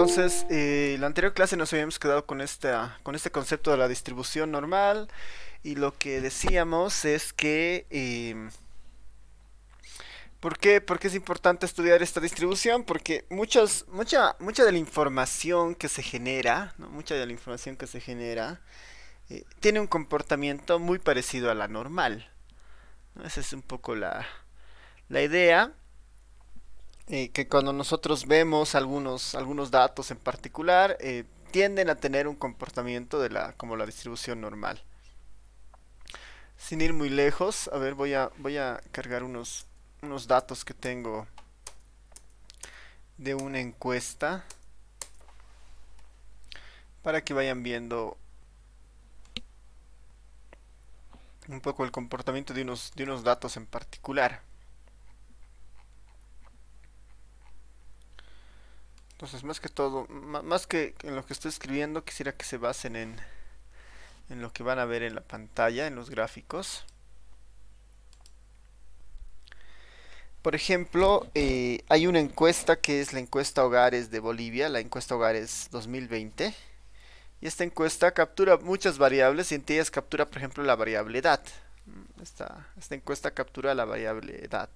entonces, en la anterior clase nos habíamos quedado con este concepto de la distribución normal y lo que decíamos es que por qué es importante estudiar esta distribución? Porque mucha de la información que se genera, ¿no? Mucha de la información que se genera tiene un comportamiento muy parecido a la normal, ¿no? Esa es un poco la idea. Que cuando nosotros vemos algunos datos en particular, tienden a tener un comportamiento como la distribución normal. Sin ir muy lejos, a ver, voy a cargar unos datos que tengo de una encuesta para que vayan viendo un poco el comportamiento de unos datos en particular. Entonces, más que todo, más que en lo que estoy escribiendo, quisiera que se basen en lo que van a ver en la pantalla, en los gráficos. Por ejemplo, hay una encuesta que es la encuesta Hogares de Bolivia, la encuesta Hogares 2020. Y esta encuesta captura muchas variables y entre ellas captura, por ejemplo, la variable edad. Esta encuesta captura la variable edad.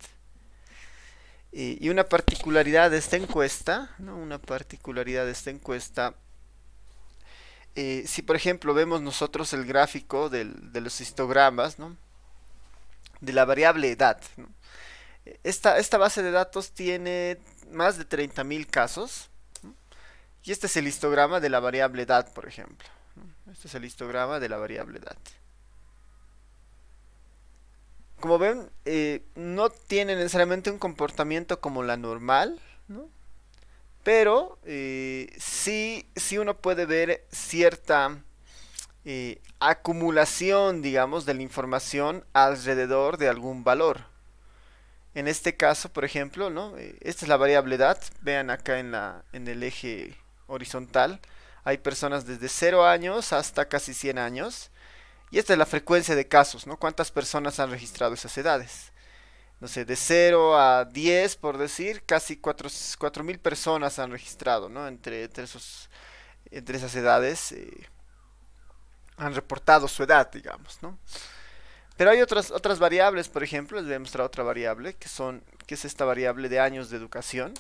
Y una particularidad de esta encuesta, ¿no? Una particularidad de esta encuesta, si por ejemplo vemos nosotros el gráfico de los histogramas, ¿no? De la variable edad, ¿no? Esta base de datos tiene más de 30.000 casos, ¿no? Y este es el histograma de la variable edad, por ejemplo, ¿no? Este es el histograma de la variable edad. Como ven, no tiene necesariamente un comportamiento como la normal, ¿no? Pero sí uno puede ver cierta acumulación, digamos, de la información alrededor de algún valor. En este caso, por ejemplo, ¿no? Esta es la variable edad. Vean acá en el eje horizontal. Hay personas desde 0 años hasta casi 100 años. Y esta es la frecuencia de casos, ¿no? ¿Cuántas personas han registrado esas edades? No sé, de 0 a 10, por decir, casi 4.000 personas han registrado, ¿no? Entre esas edades han reportado su edad, digamos, ¿no? Pero hay otras variables, por ejemplo, les voy a mostrar otra variable, que es esta variable de años de educación,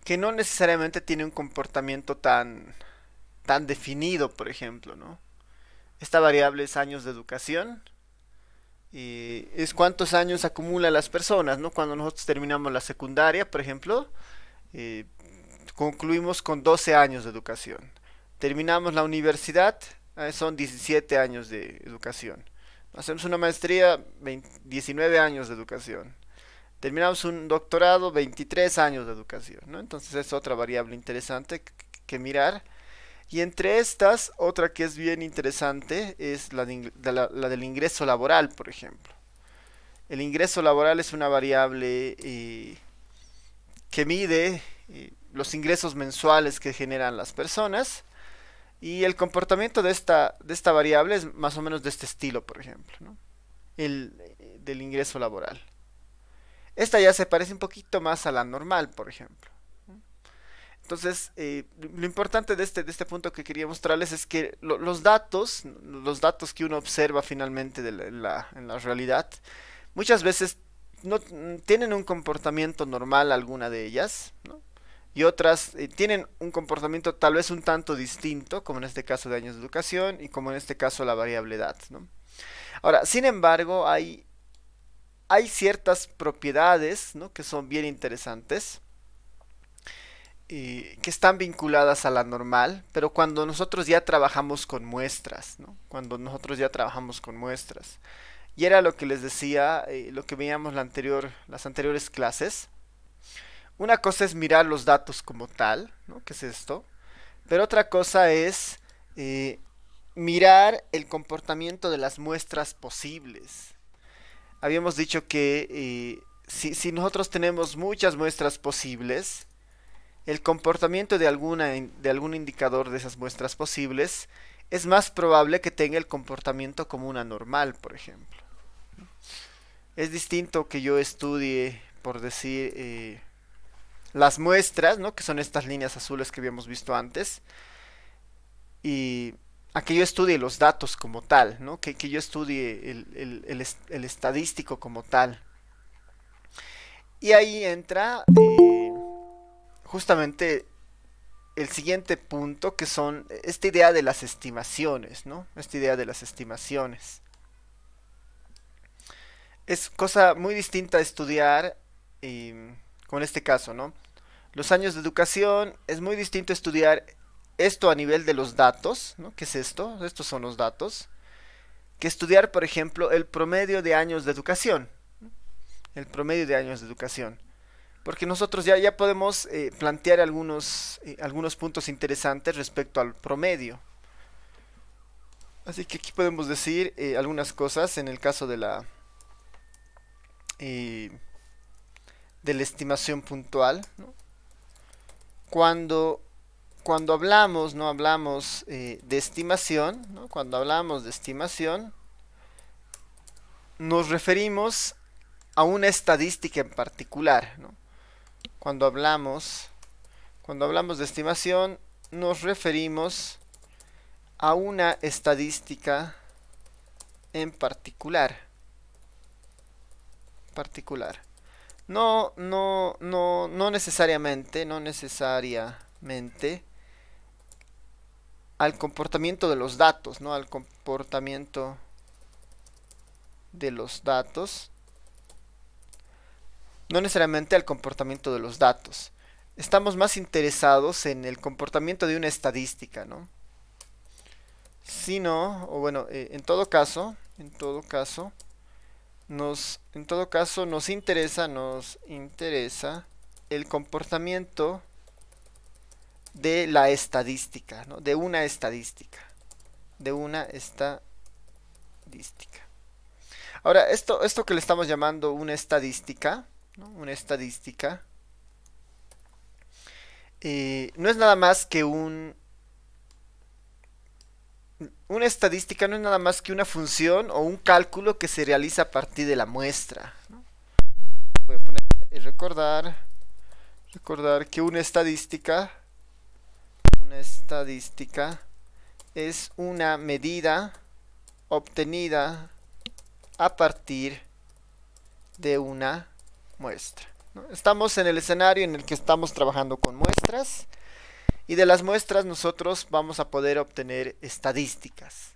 que no necesariamente tiene un comportamiento tan definido, por ejemplo, ¿no? Esta variable es años de educación, y es cuántos años acumulan las personas, ¿no? Cuando nosotros terminamos la secundaria, por ejemplo, eh, concluimos con 12 años de educación. Terminamos la universidad, son 17 años de educación. Hacemos una maestría, 19 años de educación. Terminamos un doctorado, 23 años de educación, ¿no? Entonces es otra variable interesante que mirar. Y entre estas, otra que es bien interesante es la del ingreso laboral, por ejemplo. El ingreso laboral es una variable que mide los ingresos mensuales que generan las personas. Y el comportamiento de esta variable es más o menos de este estilo, por ejemplo, ¿no? Del ingreso laboral. Esta ya se parece un poquito más a la normal, por ejemplo. Entonces, lo importante de este punto que quería mostrarles es que los datos que uno observa finalmente en la realidad, muchas veces no tienen un comportamiento normal alguna de ellas, ¿no? Y otras tienen un comportamiento tal vez un tanto distinto, como en este caso de años de educación y como en este caso la variable edad, ¿no? Ahora, sin embargo, hay ciertas propiedades, ¿no? Que son bien interesantes, que están vinculadas a la normal, pero cuando nosotros ya trabajamos con muestras, ¿no? Cuando nosotros ya trabajamos con muestras. Y era lo que les decía, lo que veíamos las anteriores clases. Una cosa es mirar los datos como tal, ¿no? ¿Qué es esto? Pero otra cosa es mirar el comportamiento de las muestras posibles. Habíamos dicho que si nosotros tenemos muchas muestras posibles, el comportamiento de algún indicador de esas muestras posibles es más probable que tenga el comportamiento como una normal, por ejemplo. Es distinto que yo estudie, por decir, las muestras, ¿no? Que son estas líneas azules que habíamos visto antes, y a que yo estudie los datos como tal, ¿no? Que yo estudie el estadístico como tal. Y ahí entra justamente el siguiente punto, que son esta idea de las estimaciones, ¿no? Esta idea de las estimaciones. Es cosa muy distinta a estudiar, con este caso, ¿no? Los años de educación, es muy distinto estudiar esto a nivel de los datos, ¿no? ¿Qué es esto? Estos son los datos. Que estudiar, por ejemplo, el promedio de años de educación. El promedio de años de educación. Porque nosotros ya podemos plantear algunos puntos interesantes respecto al promedio. Así que aquí podemos decir algunas cosas en el caso eh, de la estimación puntual, ¿no? Cuando, cuando hablamos, no hablamos de estimación, ¿no? Cuando hablamos de estimación, nos referimos a una estadística en particular, ¿no? Cuando hablamos de estimación, nos referimos a una estadística en particular. No necesariamente al comportamiento de los datos, ¿no? Al comportamiento de los datos. No necesariamente al comportamiento de los datos. Estamos más interesados en el comportamiento de una estadística, ¿no? Sino, o bueno, en todo caso, nos interesa el comportamiento de la estadística, ¿no? De una estadística. Ahora, esto que le estamos llamando una estadística, ¿no? Una estadística, no es nada más que una estadística no es nada más que una función o un cálculo que se realiza a partir de la muestra, ¿no? Voy a poner recordar que una estadística es una medida obtenida a partir de una muestra, ¿no? Estamos en el escenario en el que estamos trabajando con muestras, y de las muestras nosotros vamos a poder obtener estadísticas.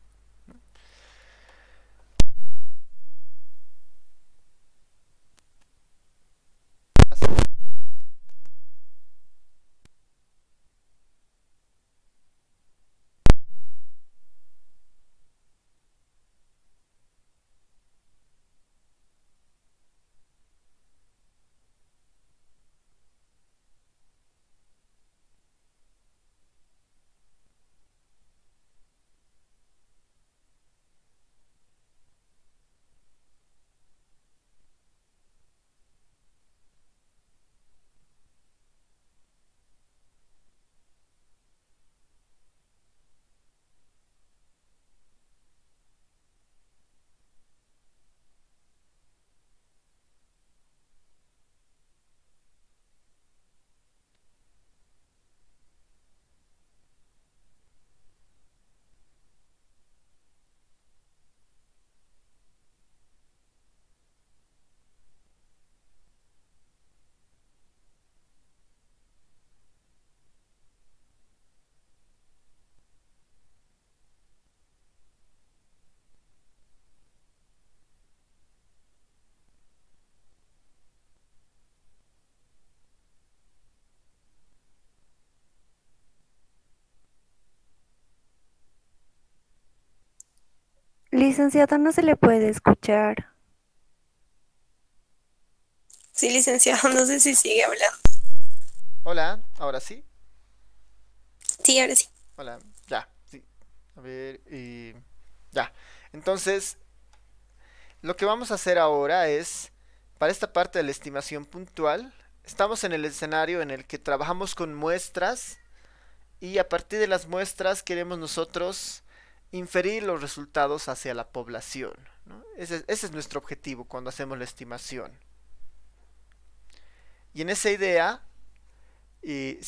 Licenciada, no se le puede escuchar. Sí, licenciado, no sé si sigue hablando. Hola, ahora sí. Sí, ahora sí. Hola, ya, sí. A ver, ya. Entonces, lo que vamos a hacer ahora es, para esta parte de la estimación puntual, estamos en el escenario en el que trabajamos con muestras, y a partir de las muestras queremos nosotros inferir los resultados hacia la población, ¿no? Ese es nuestro objetivo cuando hacemos la estimación. Y en esa idea y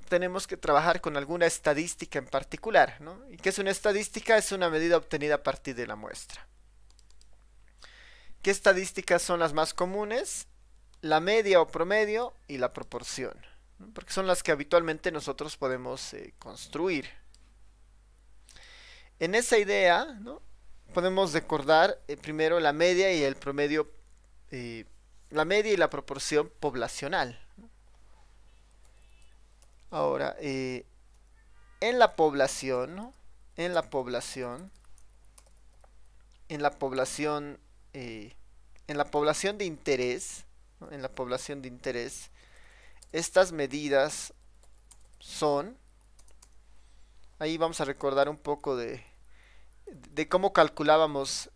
tenemos que trabajar con alguna estadística en particular, ¿no? ¿Y qué es una estadística? Es una medida obtenida a partir de la muestra. ¿Qué estadísticas son las más comunes? La media o promedio y la proporción, ¿no? Porque son las que habitualmente nosotros podemos construir. En esa idea, ¿no?, podemos recordar primero la media y el promedio, la media y la proporción poblacional. Ahora, en la población, ¿no?, en la población de interés, ¿no?, en la población de interés, estas medidas son, ahí vamos a recordar un poco de cómo calculábamos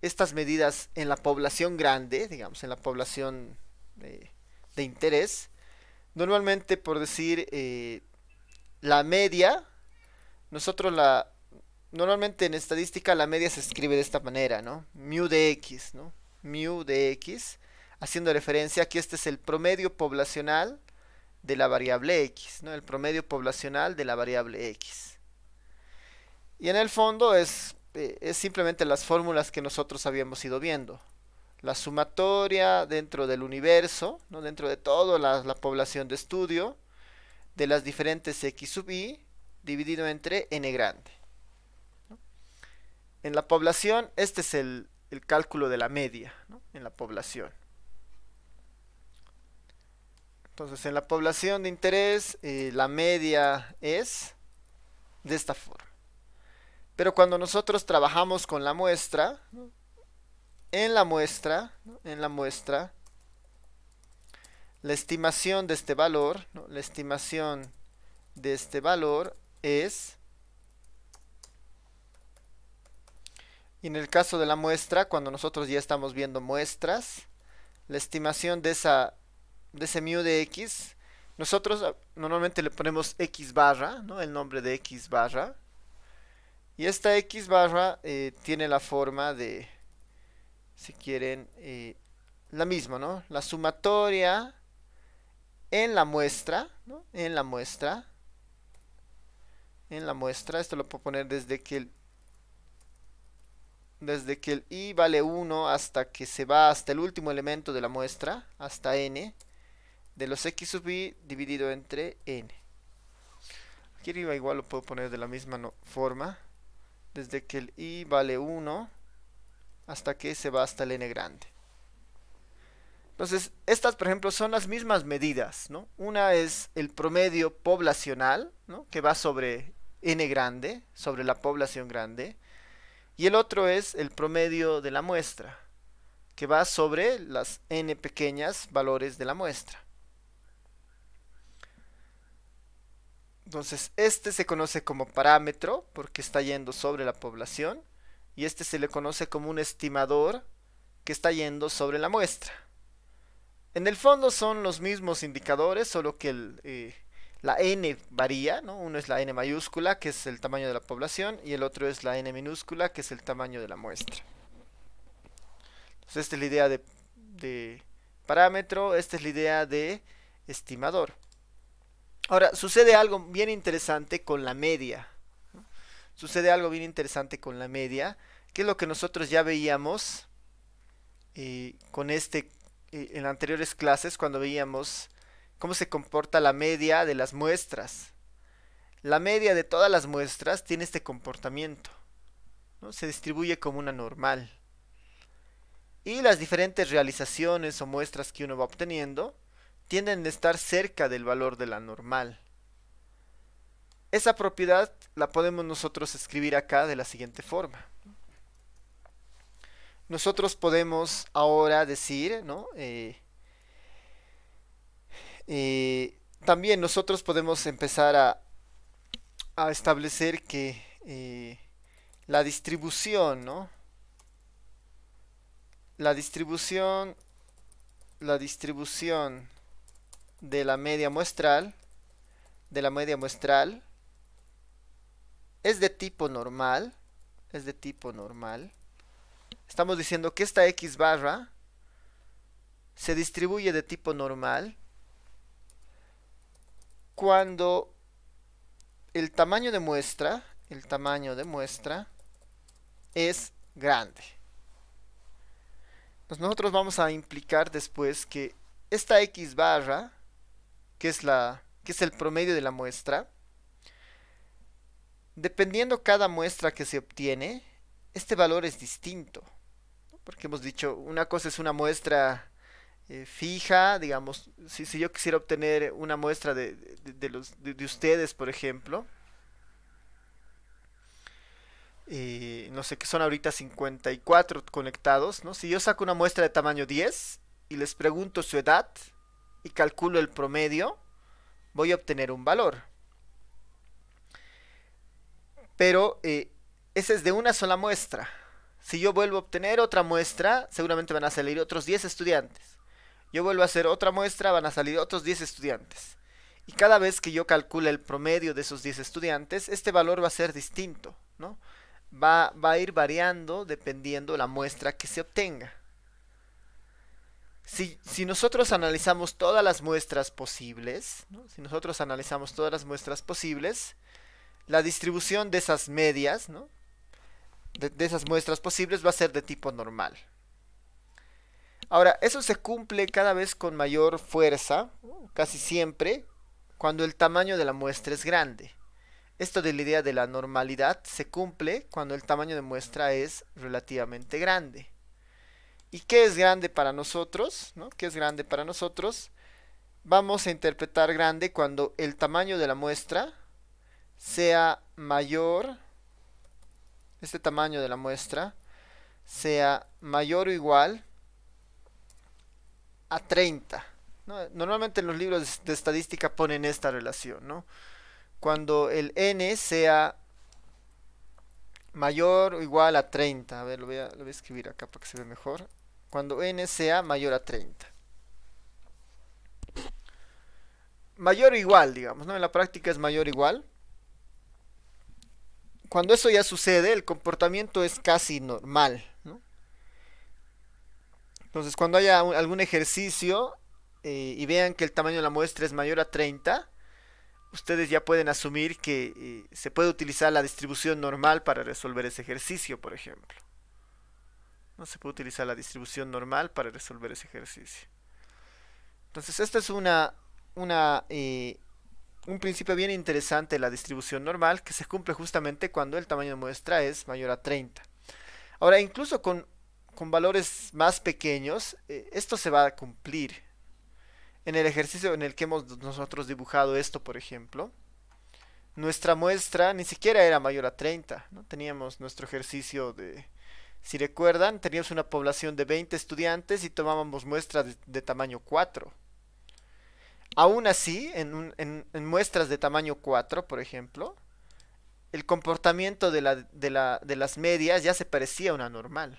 estas medidas en la población grande, digamos, en la población de interés. Normalmente, por decir, la media, normalmente en estadística la media se escribe de esta manera, ¿no? Mu de x, ¿no? Mu de x, haciendo referencia a que este es el promedio poblacional de la variable x, ¿no? El promedio poblacional de la variable x. Y en el fondo es simplemente las fórmulas que nosotros habíamos ido viendo. La sumatoria dentro del universo, ¿no?, dentro de toda la población de estudio, de las diferentes x sub i, dividido entre n grande, ¿no? En la población, este es el cálculo de la media, ¿no?, en la población. Entonces, en la población de interés, la media es de esta forma. Pero cuando nosotros trabajamos con la muestra, ¿no?, en la muestra, la estimación de este valor, ¿no?, la estimación de este valor es, y en el caso de la muestra, cuando nosotros ya estamos viendo muestras, la estimación de ese mu de x, nosotros normalmente le ponemos x barra, ¿no?, el nombre de x barra, y esta x barra tiene la forma de, si quieren, la misma, ¿no?, la sumatoria en la muestra, ¿no?, en la muestra, esto lo puedo poner desde que el i vale 1 hasta que se va hasta el último elemento de la muestra, hasta n, de los x sub i dividido entre n. Aquí arriba igual lo puedo poner de la misma forma, desde que el i vale 1 hasta que se va hasta el n grande. Entonces, estas, por ejemplo, son las mismas medidas, ¿no? Una es el promedio poblacional, ¿no?, que va sobre n grande, sobre la población grande, y el otro es el promedio de la muestra, que va sobre las n pequeñas valores de la muestra. Entonces, este se conoce como parámetro porque está yendo sobre la población, y este se le conoce como un estimador que está yendo sobre la muestra. En el fondo son los mismos indicadores, solo que la n varía, ¿no? Uno es la n mayúscula, que es el tamaño de la población, y el otro es la n minúscula, que es el tamaño de la muestra. Entonces, esta es la idea de parámetro, esta es la idea de estimador. Ahora, sucede algo bien interesante con la media, ¿no? Sucede algo bien interesante con la media, que es lo que nosotros ya veíamos en anteriores clases, cuando veíamos cómo se comporta la media de las muestras. La media de todas las muestras tiene este comportamiento, ¿no? Se distribuye como una normal. Y las diferentes realizaciones o muestras que uno va obteniendo tienden a estar cerca del valor de la normal. Esa propiedad la podemos nosotros escribir acá de la siguiente forma. Nosotros podemos ahora decir, ¿no?, también nosotros podemos empezar a establecer que la distribución, ¿no?, la distribución de la media muestral, es de tipo normal, Estamos diciendo que esta x barra se distribuye de tipo normal cuando el tamaño de muestra es grande. Entonces nosotros vamos a implicar después que esta x barra, que es el promedio de la muestra, dependiendo cada muestra que se obtiene, este valor es distinto. Porque hemos dicho, una cosa es una muestra fija, digamos, si yo quisiera obtener una muestra de ustedes, por ejemplo, no sé, que son ahorita 54 conectados, ¿no? Si yo saco una muestra de tamaño 10 y les pregunto su edad y calculo el promedio, voy a obtener un valor. Pero ese es de una sola muestra. Si yo vuelvo a obtener otra muestra, seguramente van a salir otros 10 estudiantes. Yo vuelvo a hacer otra muestra, van a salir otros 10 estudiantes. Y cada vez que yo calcule el promedio de esos 10 estudiantes, este valor va a ser distinto, ¿no? Va a ir variando dependiendo la muestra que se obtenga. Si nosotros analizamos todas las muestras posibles, ¿no? Si nosotros analizamos todas las muestras posibles, la distribución de esas medias, ¿no? de esas muestras posibles va a ser de tipo normal. Ahora, eso se cumple cada vez con mayor fuerza, casi siempre, cuando el tamaño de la muestra es grande. Esto de la idea de la normalidad se cumple cuando el tamaño de muestra es relativamente grande. ¿Y qué es grande para nosotros? ¿No? ¿Qué es grande para nosotros? Vamos a interpretar grande cuando el tamaño de la muestra sea mayor, este tamaño de la muestra sea mayor o igual a 30. ¿No? Normalmente en los libros de estadística ponen esta relación, ¿no? Cuando el n sea mayor o igual a 30. A ver, lo voy a escribir acá para que se vea mejor. Cuando n sea mayor a 30. Mayor o igual, digamos, ¿no? En la práctica es mayor o igual. Cuando eso ya sucede, el comportamiento es casi normal, ¿no? Entonces, cuando haya algún ejercicio y vean que el tamaño de la muestra es mayor a 30, ustedes ya pueden asumir que se puede utilizar la distribución normal para resolver ese ejercicio, por ejemplo. No se puede utilizar la distribución normal para resolver ese ejercicio. Entonces, esta es un principio bien interesante de la distribución normal que se cumple justamente cuando el tamaño de muestra es mayor a 30. Ahora, incluso con valores más pequeños, esto se va a cumplir. En el ejercicio en el que hemos nosotros dibujado esto, por ejemplo, nuestra muestra ni siquiera era mayor a 30, ¿no? Teníamos nuestro ejercicio de, si recuerdan, teníamos una población de 20 estudiantes y tomábamos muestras de tamaño 4. Aún así, en muestras de tamaño 4, por ejemplo, el comportamiento de las medias ya se parecía a una normal,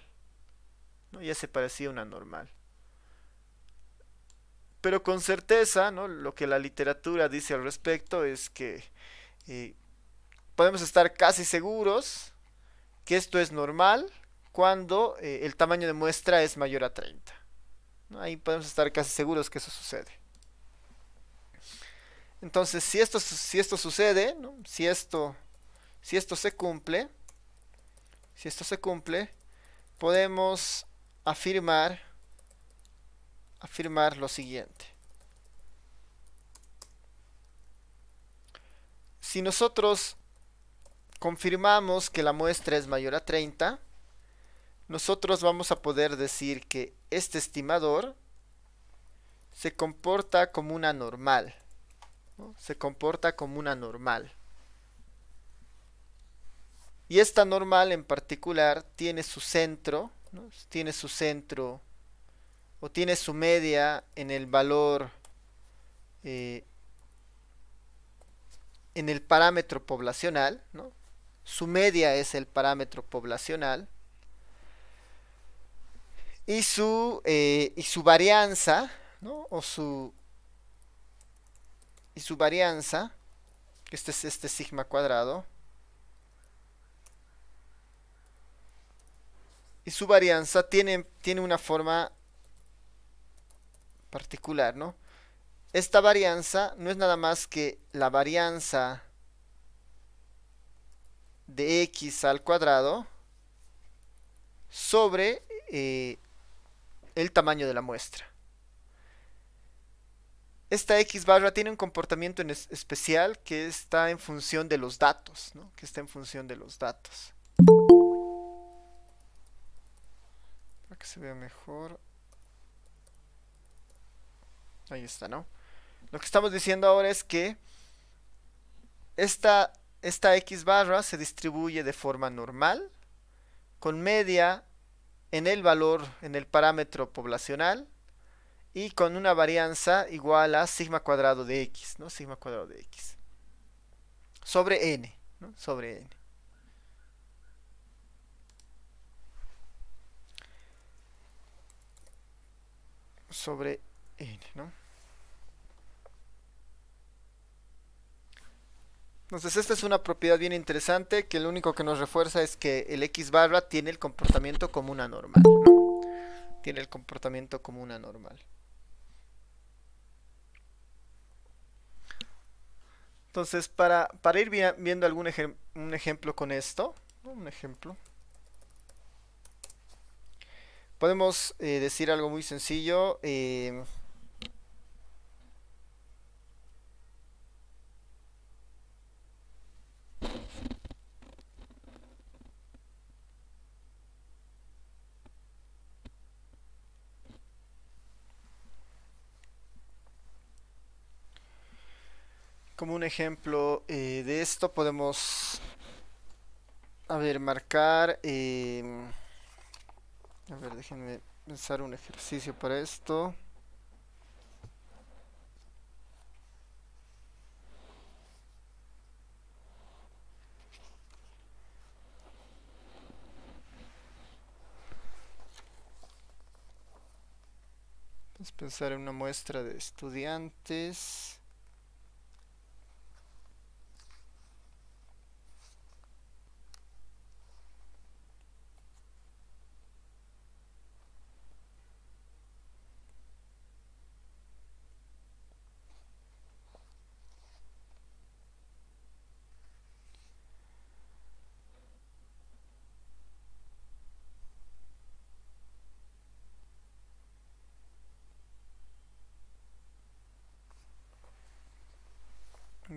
¿no? Ya se parecía a una normal. Pero con certeza, ¿no? Lo que la literatura dice al respecto es que podemos estar casi seguros que esto es normal cuando el tamaño de muestra es mayor a 30, ¿no? Ahí podemos estar casi seguros que eso sucede. Entonces, si esto sucede, ¿no? si esto se cumple, podemos afirmar lo siguiente. Si nosotros confirmamos que la muestra es mayor a 30, nosotros vamos a poder decir que este estimador se comporta como una normal, ¿no? Se comporta como una normal. Y esta normal en particular tiene su centro, ¿no? Tiene su centro o tiene su media en el valor, en el parámetro poblacional, ¿no? Su media es el parámetro poblacional y su varianza, ¿no? Y su varianza, este es este sigma cuadrado, y su varianza tiene una forma particular, ¿no? esta varianza no es nada más que la varianza de x al cuadrado sobre el tamaño de la muestra. Esta x barra tiene un comportamiento especial que está en función de los datos, ¿no? Que está en función de los datos. Para que se vea mejor. Ahí está, ¿no? Lo que estamos diciendo ahora es que esta x barra se distribuye de forma normal, con media en el valor, en el parámetro poblacional, y con una varianza igual a sigma cuadrado de x, ¿no? Sigma cuadrado de x. Sobre n, ¿no? Sobre n. Sobre n, ¿no? Entonces esta es una propiedad bien interesante que lo único que nos refuerza es que el x barra tiene el comportamiento como una normal, ¿no? Tiene el comportamiento como una normal. Entonces para ir viendo un ejemplo con esto, ¿no? Un ejemplo. Podemos decir algo muy sencillo. Como un ejemplo de esto podemos, a ver, marcar, a ver, déjenme pensar un ejercicio para esto. Vamos a pensar en una muestra de estudiantes.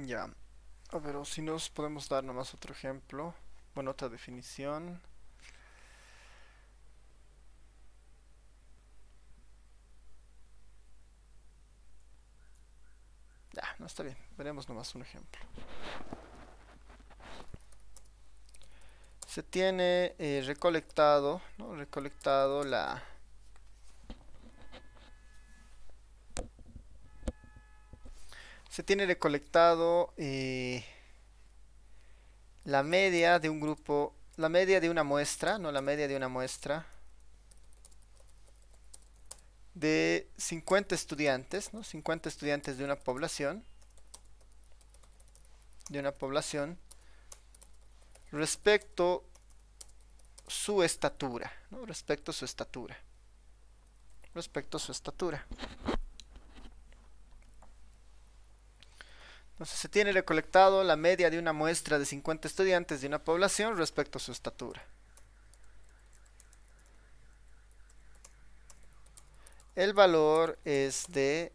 Ya, a ver, o si nos podemos dar nomás otro ejemplo, bueno, otra definición. Ya, no está bien, veremos nomás un ejemplo. Se tiene recolectado, ¿no? Recolectado se tiene recolectado la media de un grupo, la media de una muestra, no, la media de una muestra de 50 estudiantes, ¿no? 50 estudiantes de una población, respecto su estatura, ¿no? Respecto a su estatura. Entonces se tiene recolectado la media de una muestra de 50 estudiantes de una población respecto a su estatura. El valor es de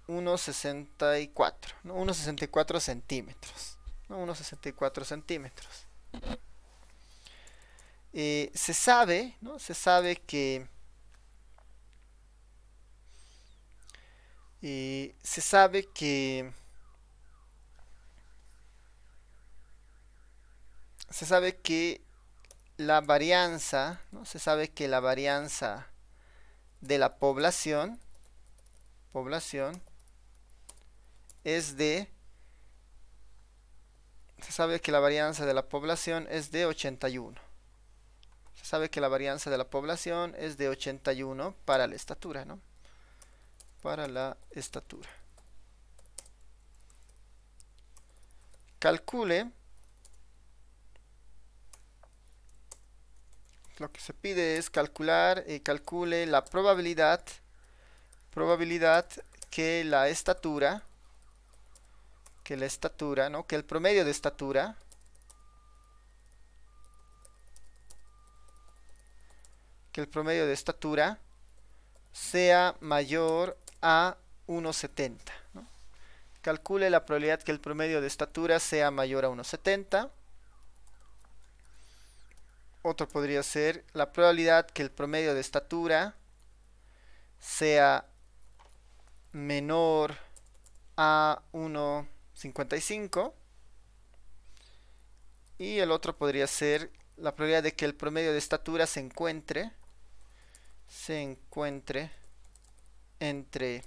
1,64, ¿no? 1,64 centímetros, ¿no? 1,64 centímetros. Se sabe, ¿no? Se sabe que la varianza, ¿no? Se sabe que la varianza de la población es de, se sabe que la varianza de la población es de 81. Se sabe que la varianza de la población es de 81 para la estatura, ¿no? Para la estatura. Calcule, lo que se pide es calcule la probabilidad que la estatura, ¿no? Que el promedio de estatura sea mayor a 1,70, ¿no? Calcule la probabilidad que el promedio de estatura sea mayor a 1,70. Otro podría ser la probabilidad que el promedio de estatura sea menor a 1,55. Y el otro podría ser la probabilidad de que el promedio de estatura se encuentre entre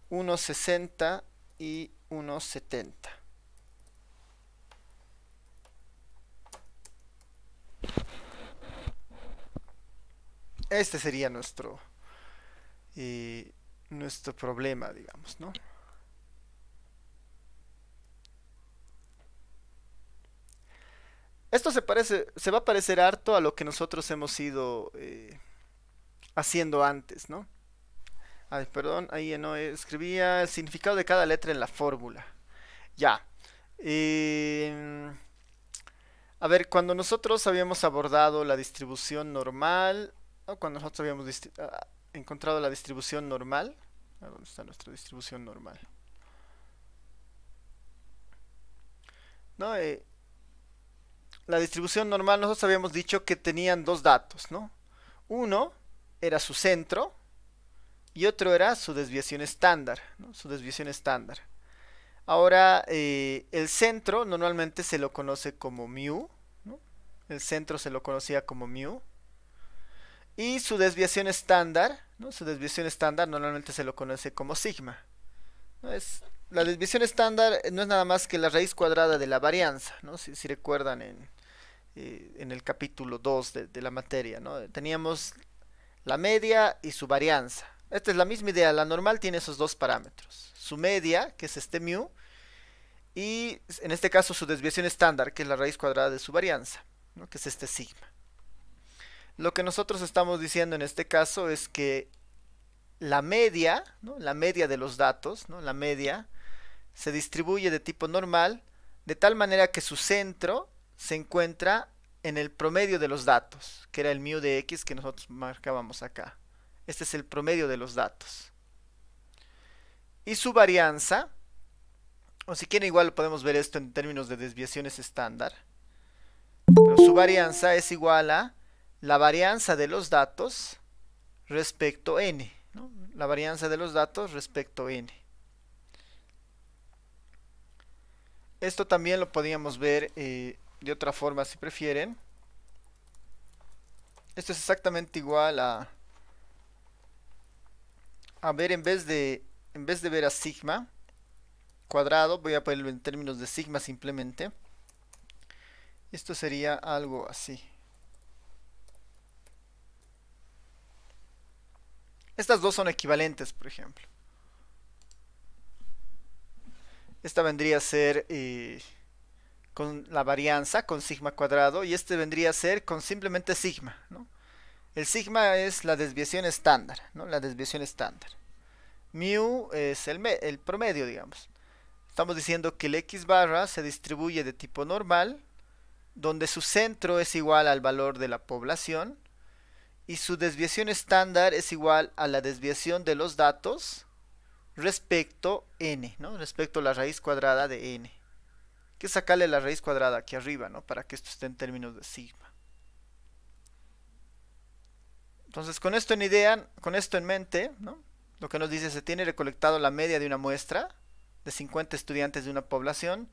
1,60 y 1,70. Este sería nuestro problema, digamos, ¿no? Esto se va a parecer harto a lo que nosotros hemos ido haciendo antes, ¿no? Ay, perdón, ahí no escribía el significado de cada letra en la fórmula. Ya. A ver, cuando nosotros habíamos abordado la distribución normal, o cuando nosotros habíamos encontrado la distribución normal, ¿dónde está nuestra distribución normal? ¿No? La distribución normal, nosotros habíamos dicho que tenían dos datos, ¿no? Uno era su centro y otro era su desviación estándar, ¿no? Su desviación estándar. Ahora, el centro normalmente se lo conoce como mu, ¿no? El centro se lo conocía como mu. Y su desviación estándar, ¿no? Su desviación estándar normalmente se lo conoce como sigma, ¿no? La desviación estándar no es nada más que la raíz cuadrada de la varianza, ¿no? Si recuerdan en el capítulo 2 de la materia, ¿no? Teníamos la media y su varianza. Esta es la misma idea, la normal tiene esos dos parámetros. Su media, que es este mu, y en este caso su desviación estándar, que es la raíz cuadrada de su varianza, ¿no? Que es este sigma. Lo que nosotros estamos diciendo en este caso es que la media, ¿no? La media de los datos, ¿no? La media se distribuye de tipo normal, de tal manera que su centro se encuentra en el promedio de los datos, que era el mu de x que nosotros marcábamos acá. Este es el promedio de los datos. Y su varianza, o si quieren igual podemos ver esto en términos de desviaciones estándar, pero su varianza es igual a la varianza de los datos respecto a n, ¿no? La varianza de los datos respecto a n. Esto también lo podríamos ver de otra forma si prefieren. Esto es exactamente igual a ver, en vez de ver a sigma cuadrado, voy a ponerlo en términos de sigma simplemente. Esto sería algo así. Estas dos son equivalentes, por ejemplo. Esta vendría a ser con la varianza, con sigma cuadrado, y este vendría a ser con simplemente sigma, ¿no? El sigma es la desviación estándar, ¿no? La desviación estándar. Mu es el promedio, digamos. Estamos diciendo que el x barra se distribuye de tipo normal, donde su centro es igual al valor de la población, y su desviación estándar es igual a la desviación de los datos respecto n, ¿no? Respecto a la raíz cuadrada de n. Hay que sacarle la raíz cuadrada aquí arriba, ¿no? Para que esto esté en términos de sigma. Entonces, con esto en mente, ¿no? Lo que nos dice, se tiene recolectado la media de una muestra de 50 estudiantes de una población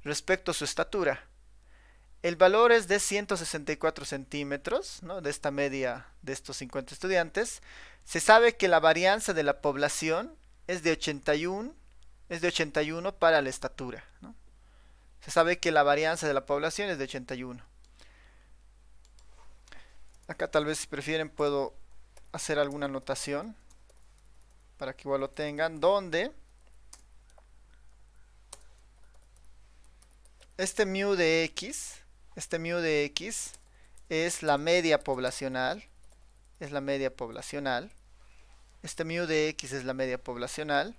respecto a su estatura. El valor es de 164 centímetros, ¿no? De esta media de estos 50 estudiantes. Se sabe que la varianza de la población es de 81 para la estatura, ¿no? Se sabe que la varianza de la población es de 81. Acá tal vez si prefieren puedo hacer alguna anotación para que igual lo tengan, donde este mu de x es la media poblacional, Este mu de x es la media poblacional.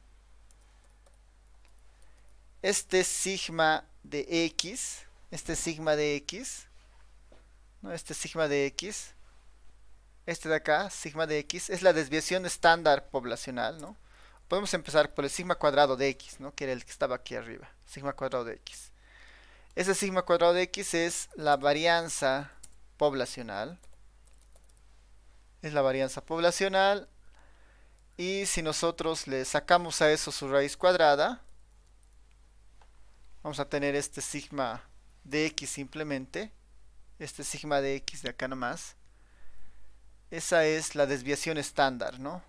Este sigma de x, este sigma de x, ¿no? Este sigma de x, este de acá, sigma de x, es la desviación estándar poblacional, ¿no? Podemos empezar por el sigma cuadrado de x, ¿no? Que era el que estaba aquí arriba, sigma cuadrado de x. Ese sigma cuadrado de x es la varianza poblacional. Es la varianza poblacional. Y si nosotros le sacamos a eso su raíz cuadrada, vamos a tener este sigma de x simplemente. Este sigma de x de acá nomás. Esa es la desviación estándar, ¿no?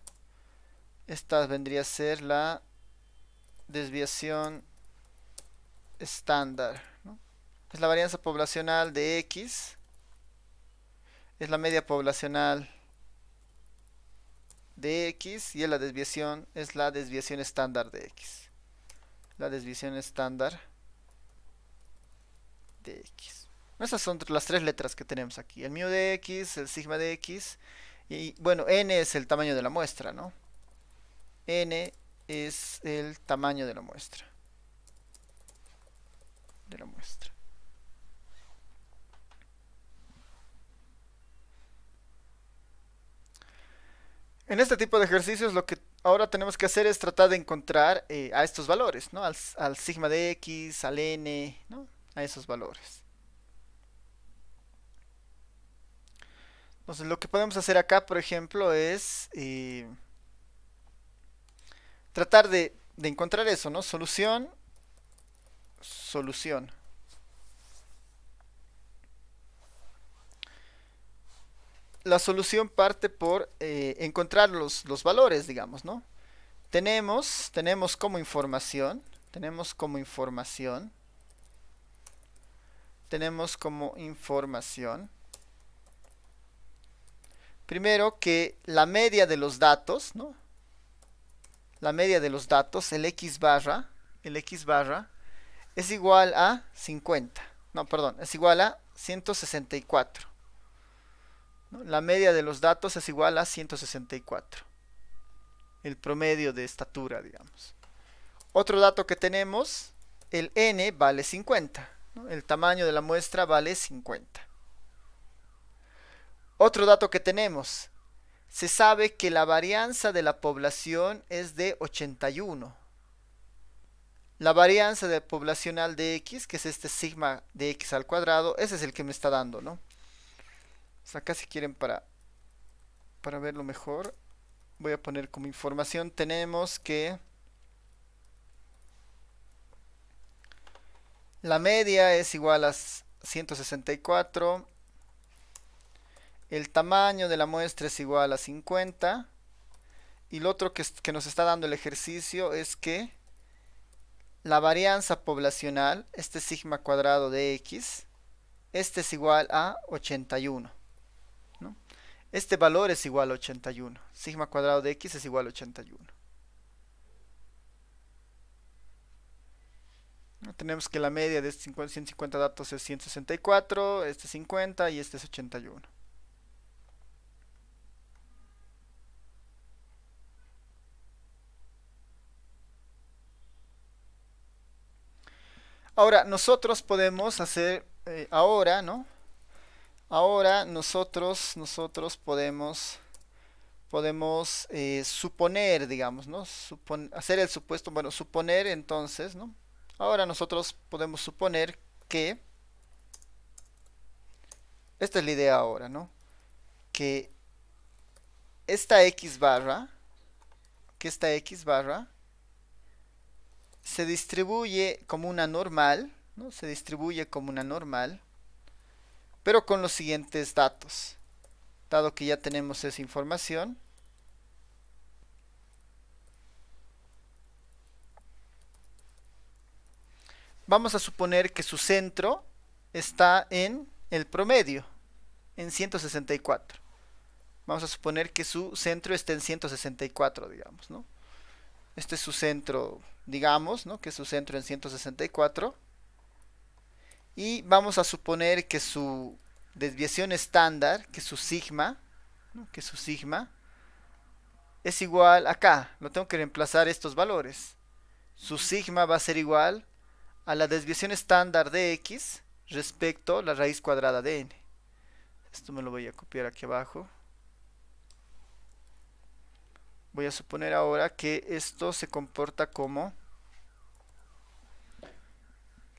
Esta vendría a ser la desviación estándar, ¿no? Es la varianza poblacional de x. Es la media poblacional de x y la desviación es la desviación estándar de x. La desviación estándar de x. Esas son las tres letras que tenemos aquí. El mu de x, el sigma de x y bueno, n es el tamaño de la muestra, ¿no? N es el tamaño de la muestra. En este tipo de ejercicios lo que ahora tenemos que hacer es tratar de encontrar a estos valores, ¿no? Al sigma de x, al n, ¿no? A esos valores. Entonces lo que podemos hacer acá, por ejemplo, es tratar de encontrar eso, ¿no? Solución. La solución parte por encontrar los valores, digamos, ¿no? Tenemos como información, primero que la media de los datos, ¿no? La media de los datos, el x barra, es igual a 50. No, perdón, es igual a 164. ¿No? La media de los datos es igual a 164. El promedio de estatura, digamos. Otro dato que tenemos, el n vale 50. ¿No? El tamaño de la muestra vale 50. Otro dato que tenemos, se sabe que la varianza de la población es de 81. La varianza poblacional de x, que es este sigma de x al cuadrado, ese es el que me está dando, ¿no? O sea, acá si quieren para verlo mejor, voy a poner como información, tenemos que la media es igual a 164, el tamaño de la muestra es igual a 50, y lo otro que nos está dando el ejercicio es que la varianza poblacional, este sigma cuadrado de x, este es igual a 81. ¿No? Este valor es igual a 81. Sigma cuadrado de x es igual a 81. ¿No? Tenemos que la media de estos 150 datos es 164, este es 50 y este es 81. Ahora, nosotros podemos hacer, ahora, ¿no? Ahora nosotros podemos suponer, digamos, ¿no? Hacer el supuesto, bueno, suponer entonces, ¿no? Ahora nosotros podemos suponer que, esta es la idea ahora, ¿no? Que esta x barra, se distribuye como una normal, ¿no? Se distribuye como una normal, pero con los siguientes datos. Dado que ya tenemos esa información, vamos a suponer que su centro está en el promedio, en 164. Vamos a suponer que su centro está en 164, digamos, ¿no? Este es su centro, digamos, ¿no? Que es su centro en 164. Y vamos a suponer que su desviación estándar, que su sigma, ¿no? es igual acá. Lo tengo que reemplazar estos valores. Su sigma va a ser igual a la desviación estándar de x respecto a la raíz cuadrada de n. Esto me lo voy a copiar aquí abajo. Voy a suponer ahora que esto se comporta como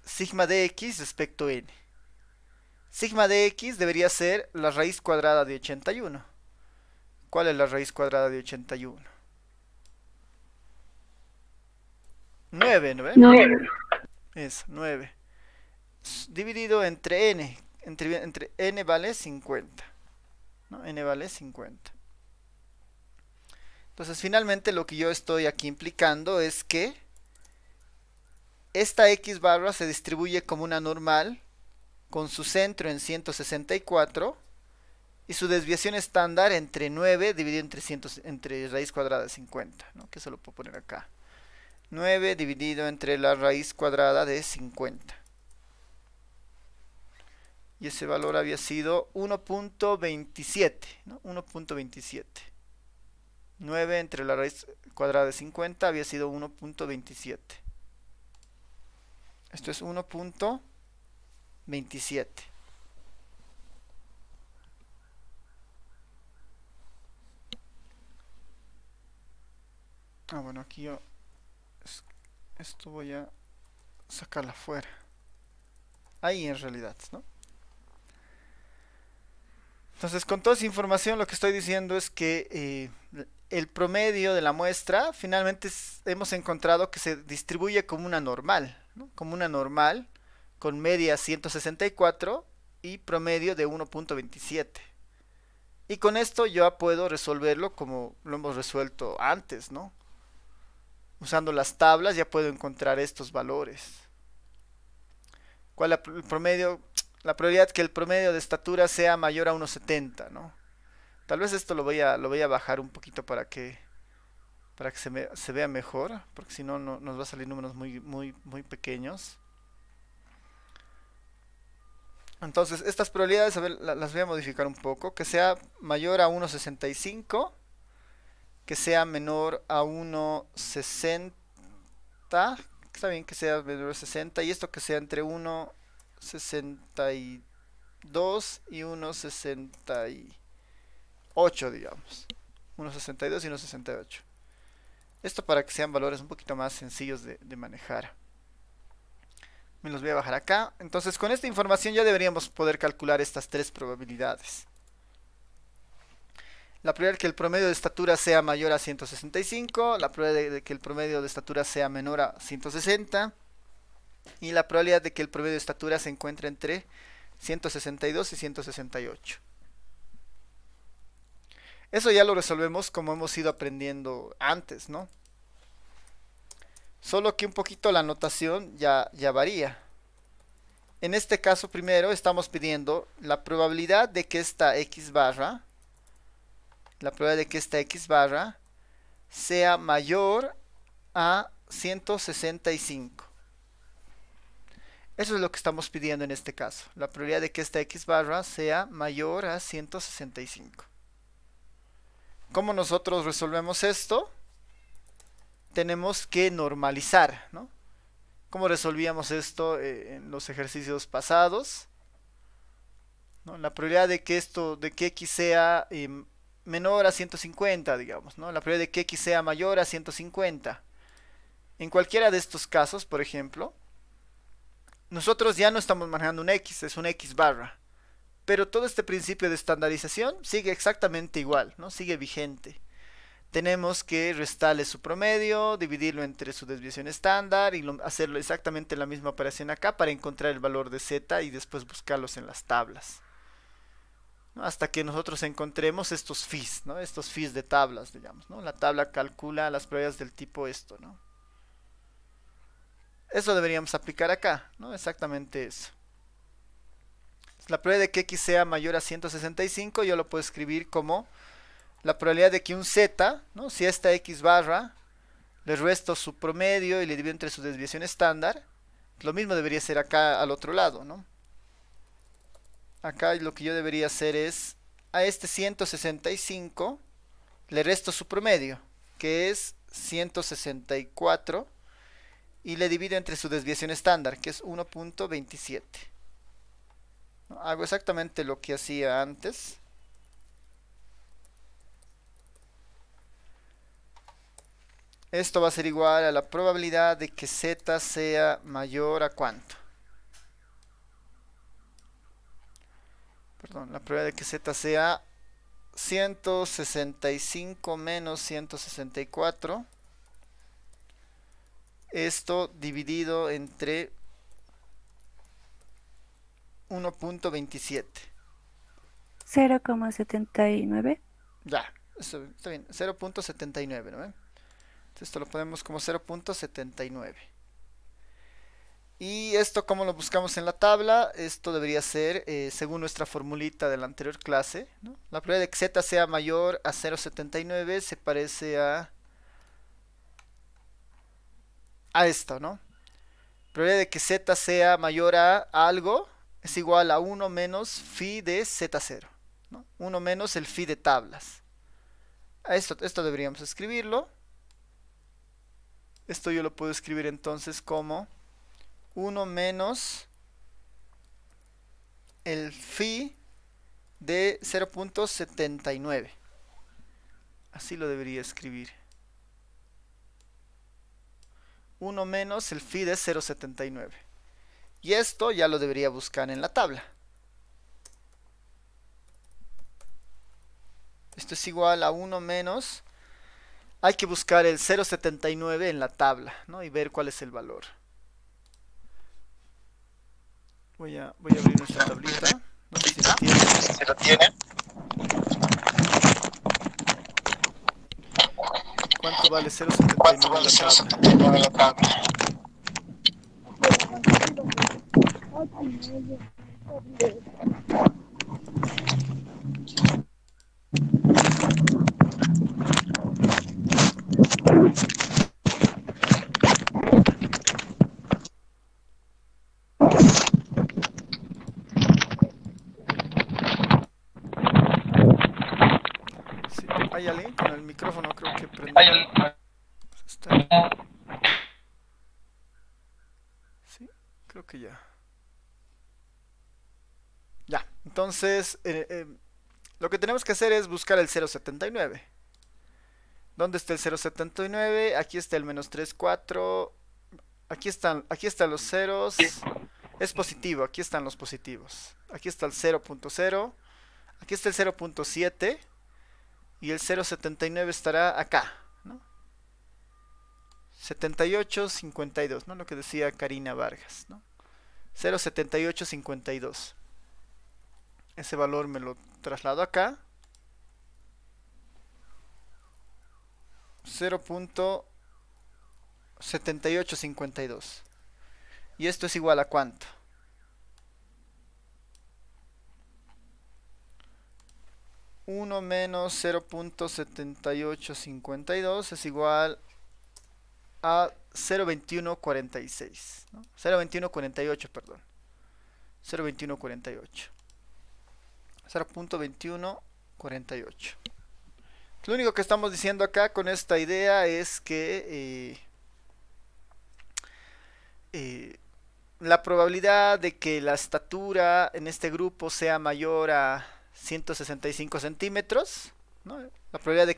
sigma de x respecto a n. Sigma de x debería ser la raíz cuadrada de 81. ¿Cuál es la raíz cuadrada de 81? 9, ¿no ven? 9. Es 9. Dividido entre n. Entre n vale 50. ¿No? N vale 50. Entonces, finalmente lo que yo estoy aquí implicando es que esta x barra se distribuye como una normal con su centro en 164 y su desviación estándar entre 9 dividido entre raíz cuadrada de 50, ¿no? Que eso lo puedo poner acá. 9 dividido entre la raíz cuadrada de 50. Y ese valor había sido 1.27, ¿no? 1.27. 9 entre la raíz cuadrada de 50 había sido 1.27. Esto es 1.27. Bueno, aquí yo esto voy a sacarla fuera. Ahí en realidad, ¿no? Entonces, con toda esa información lo que estoy diciendo es que el promedio de la muestra finalmente hemos encontrado que se distribuye como una normal, ¿no? Como una normal con media 164 y promedio de 1.27. Y con esto ya puedo resolverlo como lo hemos resuelto antes, ¿no? Usando las tablas ya puedo encontrar estos valores. ¿Cuál es el promedio? La probabilidad que el promedio de estatura sea mayor a 1.70, ¿no? Tal vez esto lo voy a bajar un poquito para que se vea mejor, porque si no, nos va a salir números muy pequeños. Entonces, estas probabilidades, a ver, las voy a modificar un poco. Que sea mayor a 1.65, que sea menor a 1.60, está bien que sea menor a 60, y esto que sea entre 1.62 y 1.68, digamos. 1.62 y 1.68. Esto para que sean valores un poquito más sencillos de manejar. Me los voy a bajar acá. Entonces, con esta información ya deberíamos poder calcular estas tres probabilidades. La probabilidad de que el promedio de estatura sea mayor a 165, la probabilidad de que el promedio de estatura sea menor a 160 y la probabilidad de que el promedio de estatura se encuentre entre 162 y 168. Eso ya lo resolvemos como hemos ido aprendiendo antes, ¿no? Solo que un poquito la notación ya varía. En este caso primero estamos pidiendo la probabilidad de que esta x barra sea mayor a 165. Eso es lo que estamos pidiendo en este caso. La probabilidad de que esta x barra sea mayor a 165. ¿Cómo nosotros resolvemos esto? Tenemos que normalizar, ¿no? ¿Cómo resolvíamos esto en los ejercicios pasados? ¿No? La probabilidad de que x sea menor a 150, digamos, ¿no? La probabilidad de que x sea mayor a 150. En cualquiera de estos casos, por ejemplo, nosotros ya no estamos manejando un x, es un x barra. Pero todo este principio de estandarización sigue exactamente igual, ¿no? Sigue vigente. Tenemos que restarle su promedio, dividirlo entre su desviación estándar y hacerlo exactamente la misma operación acá para encontrar el valor de z y después buscarlos en las tablas, ¿no? Hasta que nosotros encontremos estos phis, ¿no? Estos phis de tablas, digamos, ¿no? La tabla calcula las probabilidades del tipo esto, ¿no? Eso deberíamos aplicar acá, ¿no? Exactamente eso. La probabilidad de que x sea mayor a 165 yo lo puedo escribir como la probabilidad de que un z, ¿no? Si esta x barra le resto su promedio y le divido entre su desviación estándar, lo mismo debería ser acá al otro lado, ¿no? Acá lo que yo debería hacer es a este 165 le resto su promedio, que es 164, y le divido entre su desviación estándar, que es 1.27. Hago exactamente lo que hacía antes. Esto va a ser igual a la probabilidad de que z sea mayor a ¿cuánto? Perdón, la probabilidad de que z sea 165 menos 164. Esto dividido entre 1.27. 0,79. Ya, eso está bien. 0.79, ¿no ven? Entonces esto lo ponemos como 0.79. Y esto, ¿cómo lo buscamos en la tabla? Esto debería ser, según nuestra formulita de la anterior clase, ¿no? La probabilidad de que z sea mayor a 0.79 se parece a esto, ¿no? Probabilidad de que z sea mayor a algo es igual a 1 menos phi de z0, ¿no? 1 menos el phi de tablas. Esto deberíamos escribirlo. Esto yo lo puedo escribir entonces como 1 menos el phi de 0.79. Así lo debería escribir. 1 menos el phi de 0.79. Y esto ya lo debería buscar en la tabla. Esto es igual a 1 menos... Hay que buscar el 0.79 en la tabla, ¿no? Y ver cuál es el valor. Voy a abrir nuestra tablita. No sé si lo tienen. ¿Cuánto vale 0.79 en la tabla? Sí, ¿hay alguien con el micrófono? Creo que prendió. Sí, creo que ya. Ya, entonces lo que tenemos que hacer es buscar el 0.79. ¿Dónde está el 0.79? Aquí está el menos 3,4. Aquí están los ceros. Es positivo, aquí están los positivos. Aquí está el 0.0. Aquí está el 0.7. Y el 0.79 estará acá, ¿no? 78,52, ¿no? Lo que decía Karina Vargas, ¿no? 0.7852. Ese valor me lo traslado acá. 0.7852. ¿Y esto es igual a cuánto? Uno menos 0.7852 es igual a 0.2146, ¿no? 0.2148, perdón. 0.2148. 0.2148. Lo único que estamos diciendo acá con esta idea es que la probabilidad de que la estatura en este grupo sea mayor a 165 centímetros, ¿no? La probabilidad de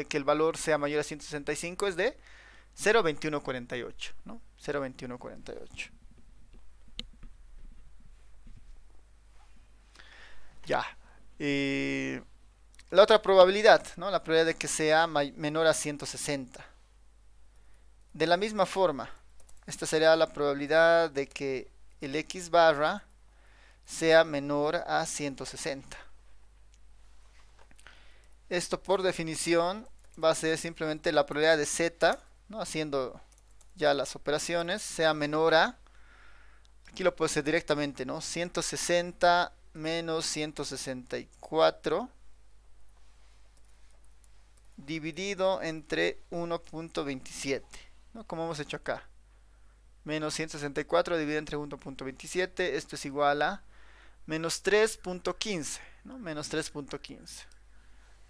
que el valor sea mayor a 165 es de 0.2148, ¿no? 0.2148. Ya. La otra probabilidad, ¿no? La probabilidad de que sea menor a 160. De la misma forma, esta sería la probabilidad de que el x barra sea menor a 160. Esto por definición va a ser simplemente la probabilidad de z, ¿no? Haciendo ya las operaciones, sea menor a, aquí lo puedo hacer directamente, ¿no? 160 menos 164 dividido entre 1.27, ¿no? Como hemos hecho acá. Menos 164 dividido entre 1.27, esto es igual a menos 3.15, ¿no? Menos 3.15.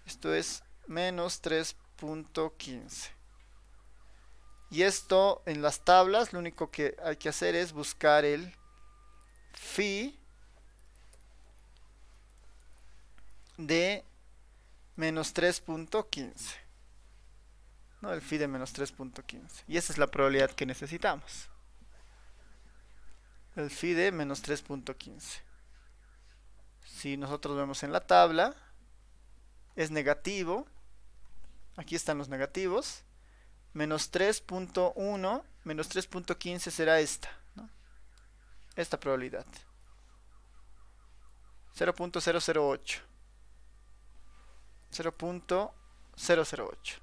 Esto es menos 3.15. Y esto en las tablas lo único que hay que hacer es buscar el phi de menos 3.15. ¿No? El phi de menos 3.15. Y esa es la probabilidad que necesitamos. El phi de menos 3.15. Si nosotros vemos en la tabla, es negativo. Aquí están los negativos. Menos 3.1 menos 3.15 será esta, ¿no? Esta probabilidad. 0.008. 0.008.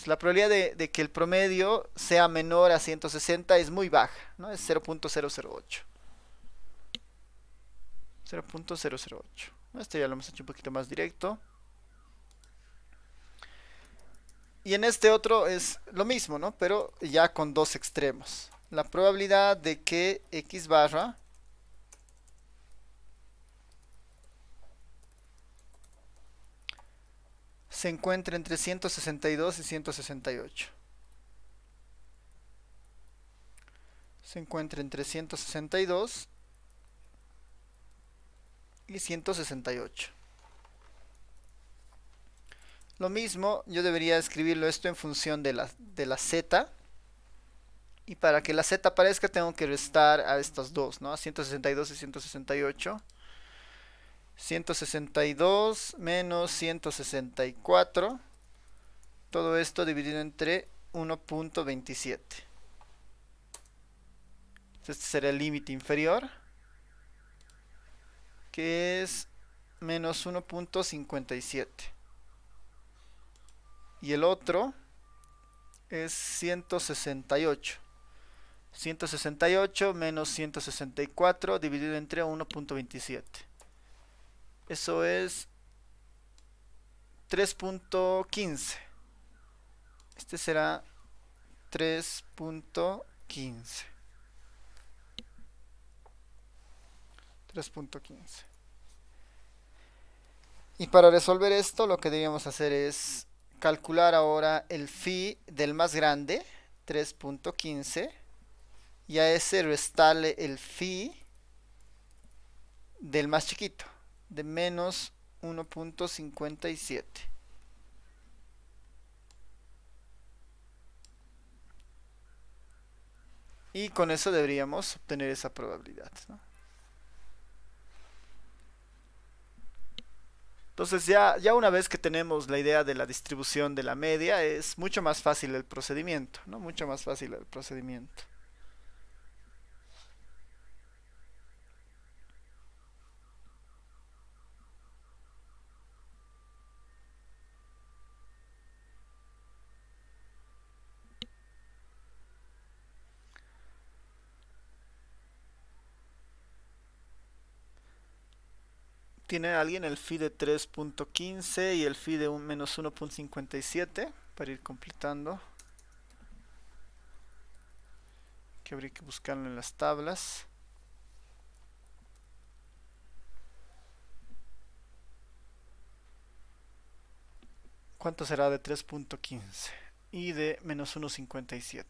La probabilidad de que el promedio sea menor a 160 es muy baja, ¿no? Es 0.008. 0.008. Este ya lo hemos hecho un poquito más directo. Y en este otro es lo mismo, ¿no? Pero ya con dos extremos. La probabilidad de que x barra se encuentre entre 162 y 168. Se encuentra entre 162 y 168. Lo mismo, yo debería escribirlo esto en función de la z. Y para que la z aparezca tengo que restar a estas dos, ¿no? A 162 y 168. 162 menos 164. Todo esto dividido entre 1.27. Este será el límite inferior, que es menos 1.57. Y el otro es 168. 168 menos 164 dividido entre 1.27. Eso es 3.15. Este será 3.15. 3.15. Y para resolver esto lo que debíamos hacer es calcular ahora el phi del más grande, 3.15, y a ese restarle el phi del más chiquito, de menos 1.57. Y con eso deberíamos obtener esa probabilidad, ¿no? Entonces ya una vez que tenemos la idea de la distribución de la media, es mucho más fácil el procedimiento, ¿no? Mucho más fácil el procedimiento. ¿Tiene alguien el phi de 3.15 y el phi de menos 1.57 para ir completando? Que habría que buscarlo en las tablas. ¿Cuánto será de 3.15 y de menos 1.57?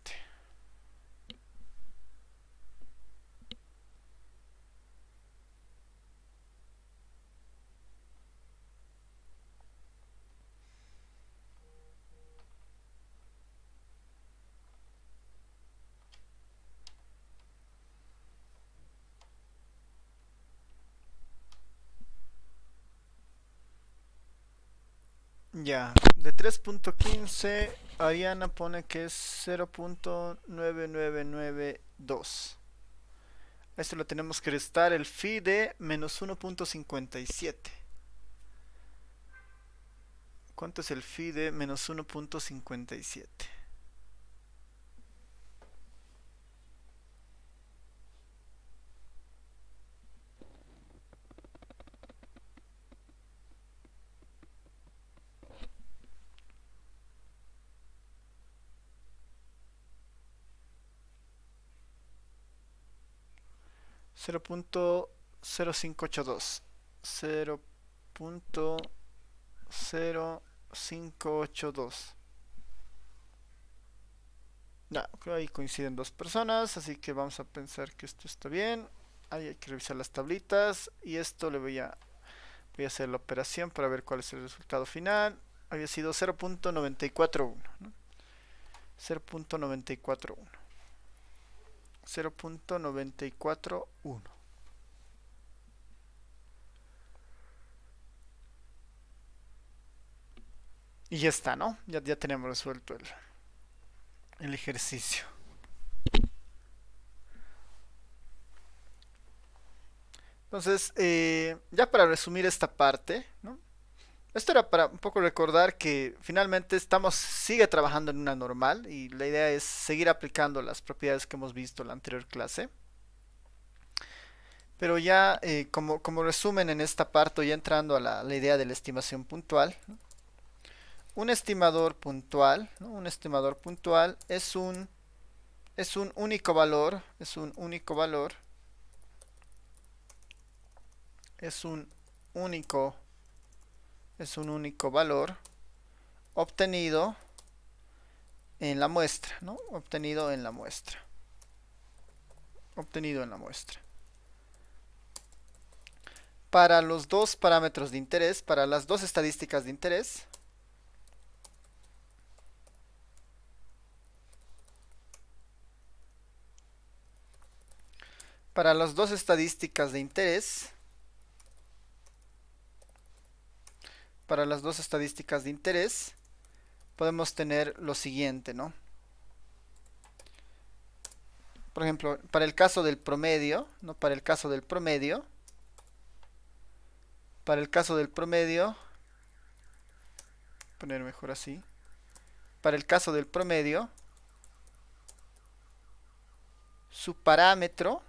Ya, de 3.15, Ariana pone que es 0.9992. A esto lo tenemos que restar el phi de menos 1.57. ¿Cuánto es el phi de menos 1.57? Cero punto cero cinco ocho dos. 0.0582. 582. Ya, creo que ahí coinciden dos personas, así que vamos a pensar que esto está bien. Ahí hay que revisar las tablitas y esto voy a hacer la operación para ver cuál es el resultado final. Había sido 0.941, ¿no? 0.941. 0.941. Y ya está, ¿no? Ya tenemos resuelto el ejercicio. Entonces, ya para resumir esta parte, ¿no? Esto era para un poco recordar que finalmente sigue trabajando en una normal y la idea es seguir aplicando las propiedades que hemos visto en la anterior clase. Pero ya como resumen en esta parte, ya entrando a la idea de la estimación puntual, ¿no? Un estimador puntual, ¿no? Un estimador puntual es un único valor, es un único valor obtenido en la muestra, ¿no? Obtenido en la muestra. Para los dos parámetros de interés, para las dos estadísticas de interés, podemos tener lo siguiente, ¿no? Por ejemplo, para el caso del promedio, ¿no? Poner mejor así. Para el caso del promedio, su parámetro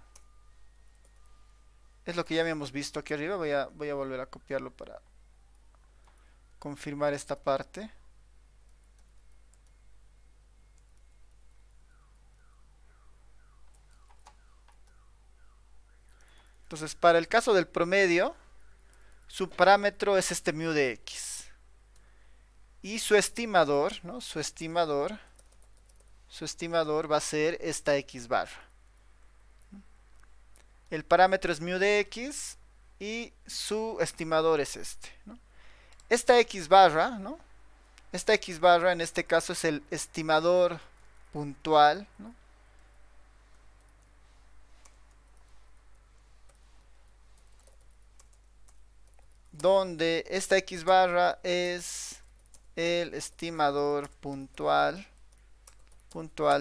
es lo que ya habíamos visto aquí arriba. Voy a volver a copiarlo para confirmar esta parte. Entonces, para el caso del promedio, su parámetro es este mu de x. Y su estimador, ¿no? Su estimador va a ser esta x barra. El parámetro es mu de x y su estimador es este, ¿no? Esta x barra, ¿no? Esta x barra en este caso es el estimador puntual, ¿no? Donde esta x barra es el estimador puntual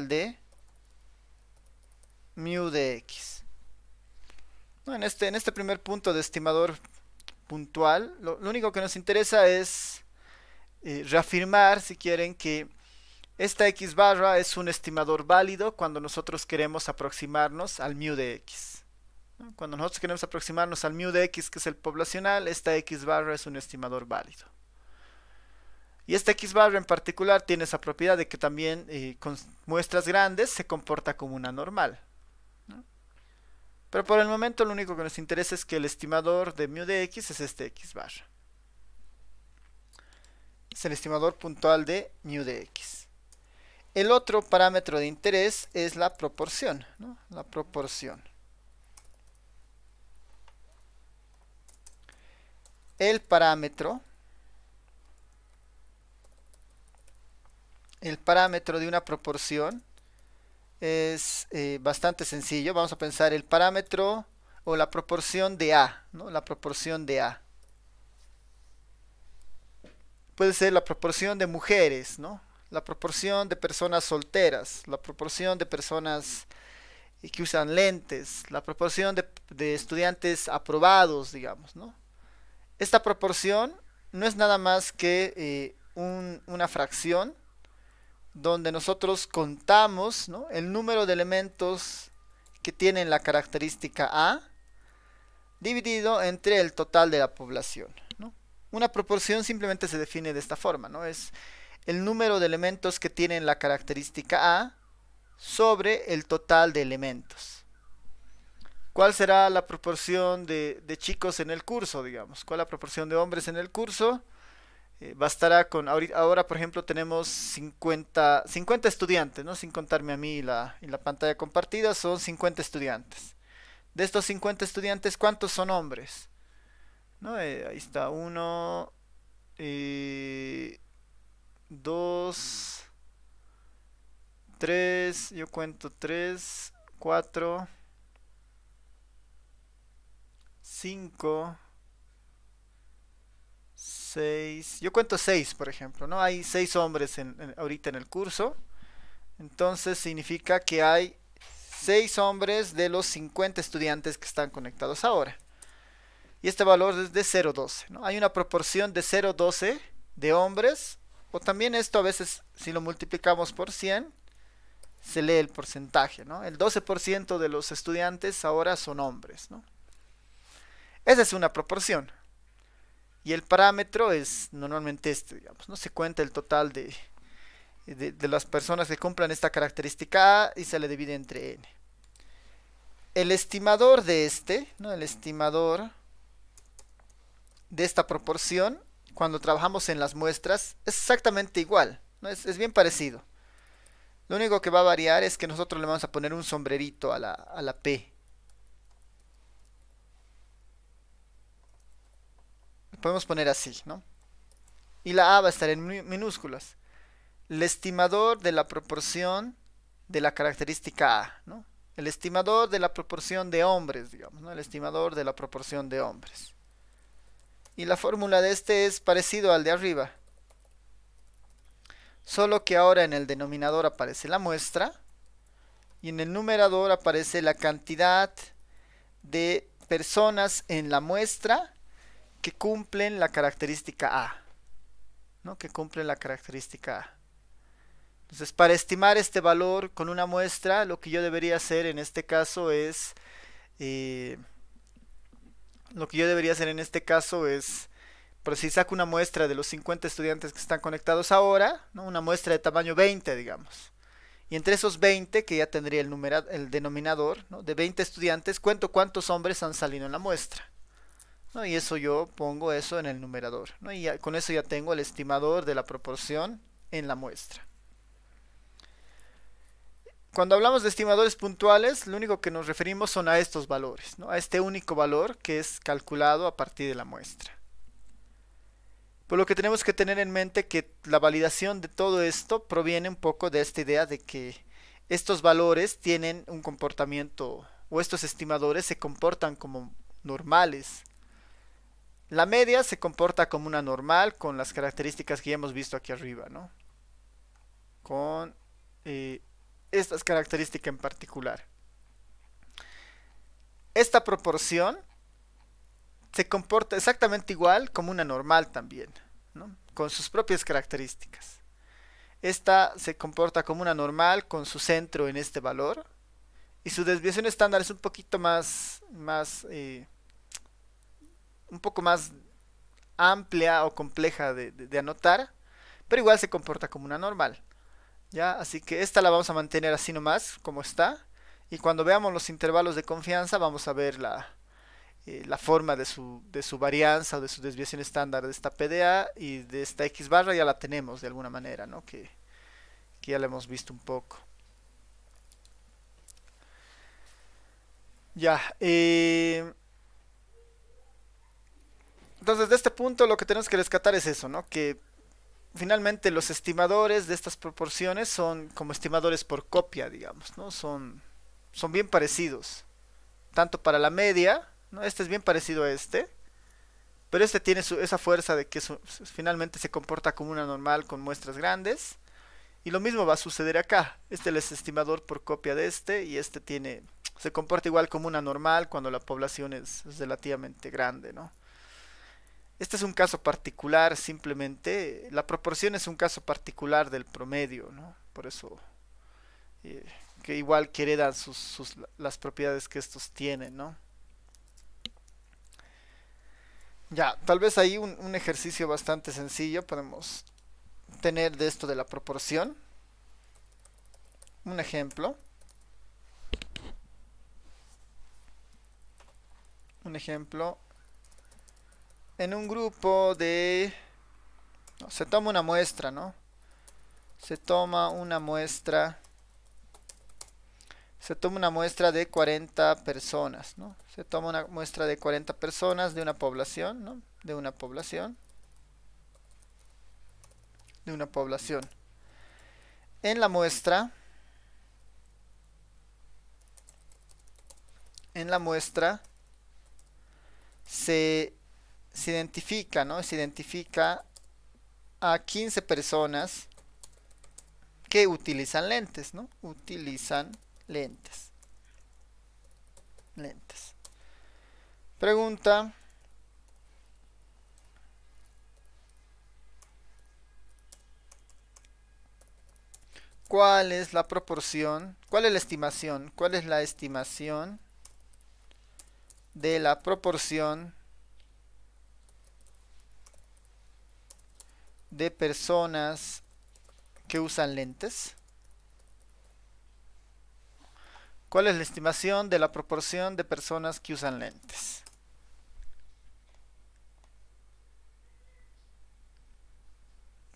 de mu de x. ¿No? En este primer punto de estimador puntual, lo único que nos interesa es reafirmar, si quieren, que esta x barra es un estimador válido cuando nosotros queremos aproximarnos al mu de x. ¿No? Cuando nosotros queremos aproximarnos al mu de x, que es el poblacional, esta x barra es un estimador válido. Y esta x barra en particular tiene esa propiedad de que también con muestras grandes se comporta como una normal, ¿no? Pero por el momento lo único que nos interesa es que el estimador de mu de x es este x barra. Es el estimador puntual de mu de x. El otro parámetro de interés es la proporción, ¿no? La proporción. El parámetro de una proporción es bastante sencillo. Vamos a pensar el parámetro o la proporción de A, ¿no? La proporción de A. Puede ser la proporción de mujeres, ¿no? La proporción de personas solteras, la proporción de personas que usan lentes, la proporción de estudiantes aprobados, digamos, ¿no? Esta proporción no es nada más que una fracción donde nosotros contamos, ¿no?, el número de elementos que tienen la característica A dividido entre el total de la población, ¿no? Una proporción simplemente se define de esta forma, ¿no? Es el número de elementos que tienen la característica A sobre el total de elementos. ¿Cuál será la proporción de chicos en el curso, digamos? ¿Cuál es la proporción de hombres en el curso? bastará con, ahora por ejemplo tenemos 50 estudiantes, ¿no? Sin contarme a mí y la pantalla compartida, son 50 estudiantes. De estos 50 estudiantes, ¿cuántos son hombres? ¿No? Ahí está, uno, dos, tres, yo cuento tres, cuatro, cinco, seis, yo cuento seis, por ejemplo, ¿no? Hay seis hombres ahorita en el curso, entonces significa que hay seis hombres de los 50 estudiantes que están conectados ahora. Y este valor es de 0,12, ¿no? Hay una proporción de 0,12 de hombres, o también esto a veces si lo multiplicamos por 100, se lee el porcentaje, ¿no? El 12% de los estudiantes ahora son hombres, ¿no? Esa es una proporción. Y el parámetro es normalmente este, digamos, ¿no? Se cuenta el total de las personas que cumplan esta característica A y se le divide entre n. El estimador de este, ¿no? El estimador de esta proporción, cuando trabajamos en las muestras, es exactamente igual, ¿no? Es bien parecido. Lo único que va a variar es que nosotros le vamos a poner un sombrerito a la P. Lo podemos poner así, ¿no? Y la A va a estar en minúsculas. El estimador de la proporción de la característica A, ¿no? El estimador de la proporción de hombres, digamos, ¿no? El estimador de la proporción de hombres. Y la fórmula de este es parecido al de arriba. Solo que ahora en el denominador aparece la muestra y en el numerador aparece la cantidad de personas en la muestra que cumplen la característica A, ¿no? Que cumplen la característica A. Entonces, para estimar este valor con una muestra, lo que yo debería hacer en este caso es por si saco una muestra de los 50 estudiantes que están conectados ahora, ¿no? Una muestra de tamaño 20, digamos. Y entre esos 20, que ya tendría el denominador, ¿no? De 20 estudiantes, cuento cuántos hombres han salido en la muestra, ¿no? Y eso yo pongo eso en el numerador, ¿no? Y con eso ya tengo el estimador de la proporción en la muestra. Cuando hablamos de estimadores puntuales, lo único que nos referimos son a estos valores, ¿no? A este único valor que es calculado a partir de la muestra. Por lo que tenemos que tener en mente que la validación de todo esto proviene un poco de esta idea de que estos valores tienen un comportamiento, o estos estimadores se comportan como normales. La media se comporta como una normal con las características que ya hemos visto aquí arriba, ¿no? Con estas características en particular. Esta proporción se comporta exactamente igual como una normal también, ¿no? Con sus propias características. Esta se comporta como una normal con su centro en este valor y su desviación estándar es un poquito un poco más amplia o compleja de anotar, pero igual se comporta como una normal, ¿ya? Así que esta la vamos a mantener así nomás como está y cuando veamos los intervalos de confianza vamos a ver la forma de su varianza o de su desviación estándar de esta PDA y de esta X barra ya la tenemos de alguna manera, ¿no? Que ya la hemos visto un poco. Ya, entonces de este punto lo que tenemos que rescatar es eso, ¿no? Que finalmente los estimadores de estas proporciones son como estimadores por copia, digamos, ¿no? Son bien parecidos, tanto para la media, ¿no? Este es bien parecido a este, pero este tiene esa fuerza de que finalmente se comporta como una normal con muestras grandes. Y lo mismo va a suceder acá. Este es el estimador por copia de este y este se comporta igual como una normal cuando la población es relativamente grande, ¿no? Este es un caso particular, simplemente la proporción es un caso particular del promedio, ¿no? Por eso que igual que heredan las propiedades que estos tienen, ¿no? Ya, tal vez ahí un ejercicio bastante sencillo podemos tener de esto de la proporción. Un ejemplo. En un grupo de No, se toma una muestra, ¿no? Se toma una muestra de 40 personas, ¿no? Se toma una muestra de 40 personas de una población, ¿no? De una población. En la muestra se identifica, ¿no? Se identifica a 15 personas que utilizan lentes, ¿no? Utilizan lentes. Pregunta: ¿cuál es la proporción? ¿Cuál es la estimación? ¿Cuál es la estimación de la proporción de personas que usan lentes? ¿Cuál es la estimación de la proporción de personas que usan lentes?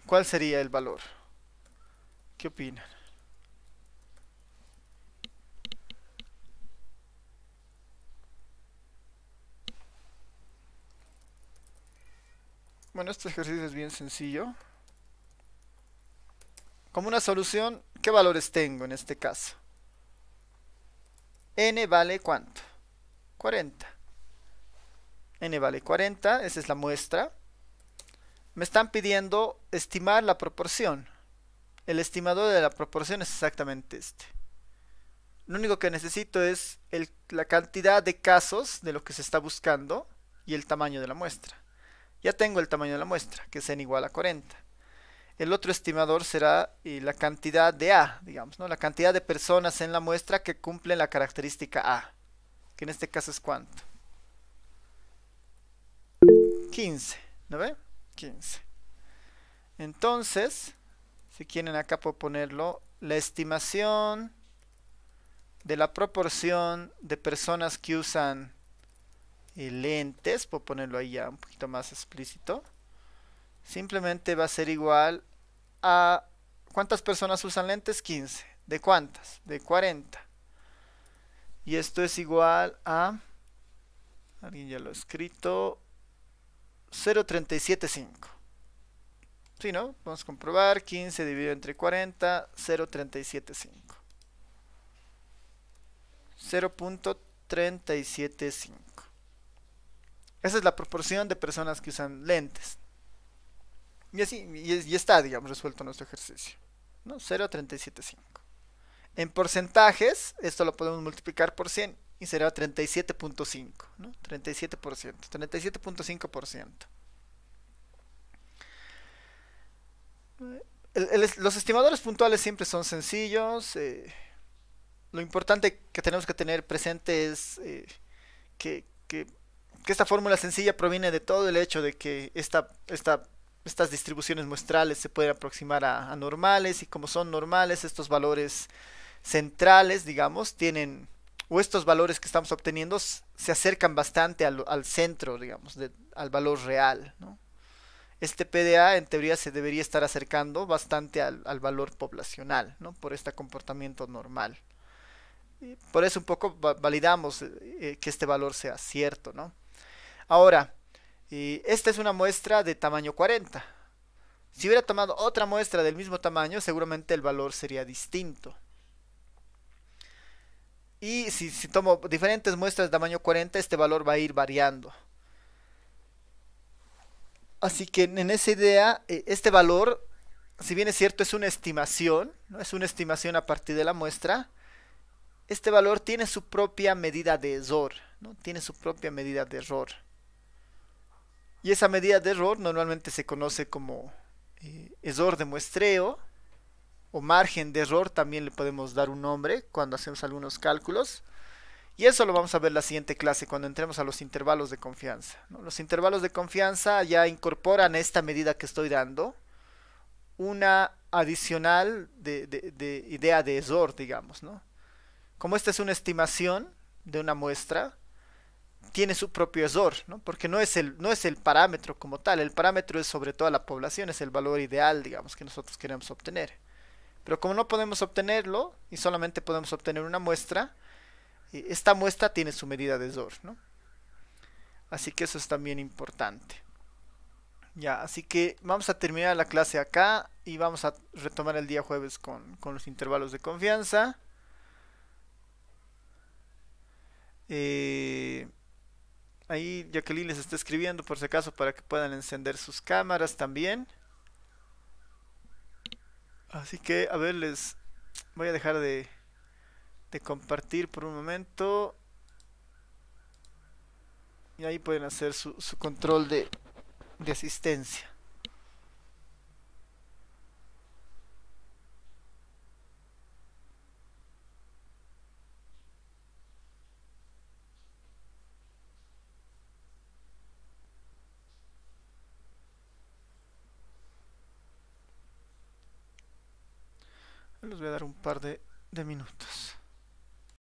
¿Cuál sería el valor? ¿Qué opinan? Bueno, este ejercicio es bien sencillo. Como una solución, ¿qué valores tengo en este caso? N vale ¿cuánto? 40. N vale 40, esa es la muestra. Me están pidiendo estimar la proporción. El estimador de la proporción es exactamente este. Lo único que necesito es la cantidad de casos de lo que se está buscando y el tamaño de la muestra. Ya tengo el tamaño de la muestra, que es n igual a 40. El otro estimador será la cantidad de A, digamos, ¿no? La cantidad de personas en la muestra que cumplen la característica A, que en este caso es ¿cuánto? 15, ¿no ve? 15. Entonces, si quieren acá puedo ponerlo, la estimación de la proporción de personas que usan lentes, puedo ponerlo ahí ya un poquito más explícito, simplemente va a ser igual a ¿cuántas personas usan lentes? 15. ¿De cuántas? De 40. Y esto es igual a, alguien ya lo ha escrito, 0.375. ¿Sí, no? Vamos a comprobar. 15 dividido entre 40, 0.375. 0.375. Esa es la proporción de personas que usan lentes. Y así, y está, digamos, resuelto nuestro ejercicio, ¿no? 0.375. En porcentajes, esto lo podemos multiplicar por 100 y será 37.5, ¿no? 37%, 37.5%. Los estimadores puntuales siempre son sencillos. Lo importante que tenemos que tener presente es que esta fórmula sencilla proviene de todo el hecho de que estas distribuciones muestrales se pueden aproximar a normales, y como son normales, estos valores centrales, digamos, tienen, o estos valores que estamos obteniendo se acercan bastante al centro, digamos, al valor real, ¿no? Este PDA en teoría se debería estar acercando bastante al valor poblacional, ¿no? Por este comportamiento normal. Y por eso un poco validamos que este valor sea cierto, ¿no? Ahora, esta es una muestra de tamaño 40. Si hubiera tomado otra muestra del mismo tamaño, seguramente el valor sería distinto. Y si tomo diferentes muestras de tamaño 40, este valor va a ir variando. Así que en esa idea, este valor, si bien es cierto, es una estimación, ¿no? Es una estimación a partir de la muestra. Este valor tiene su propia medida de error, ¿no? Tiene su propia medida de error. Y esa medida de error normalmente se conoce como error de muestreo, o margen de error, también le podemos dar un nombre cuando hacemos algunos cálculos. Y eso lo vamos a ver en la siguiente clase, cuando entremos a los intervalos de confianza, ¿no? Los intervalos de confianza ya incorporan esta medida que estoy dando, una adicional de idea de error, digamos, ¿no? Como esta es una estimación de una muestra, tiene su propio error, ¿no? Porque no es el parámetro como tal, el parámetro es sobre toda la población, es el valor ideal, digamos, que nosotros queremos obtener. Pero como no podemos obtenerlo y solamente podemos obtener una muestra, esta muestra tiene su medida de error, ¿no? Así que eso es también importante. Ya, así que vamos a terminar la clase acá y vamos a retomar el día jueves con los intervalos de confianza. Eh, Ahí Jacqueline les está escribiendo por si acaso para que puedan encender sus cámaras también. Así que, a ver, les voy a dejar de compartir por un momento. Y ahí pueden hacer su control de asistencia. Les voy a dar un par de minutos.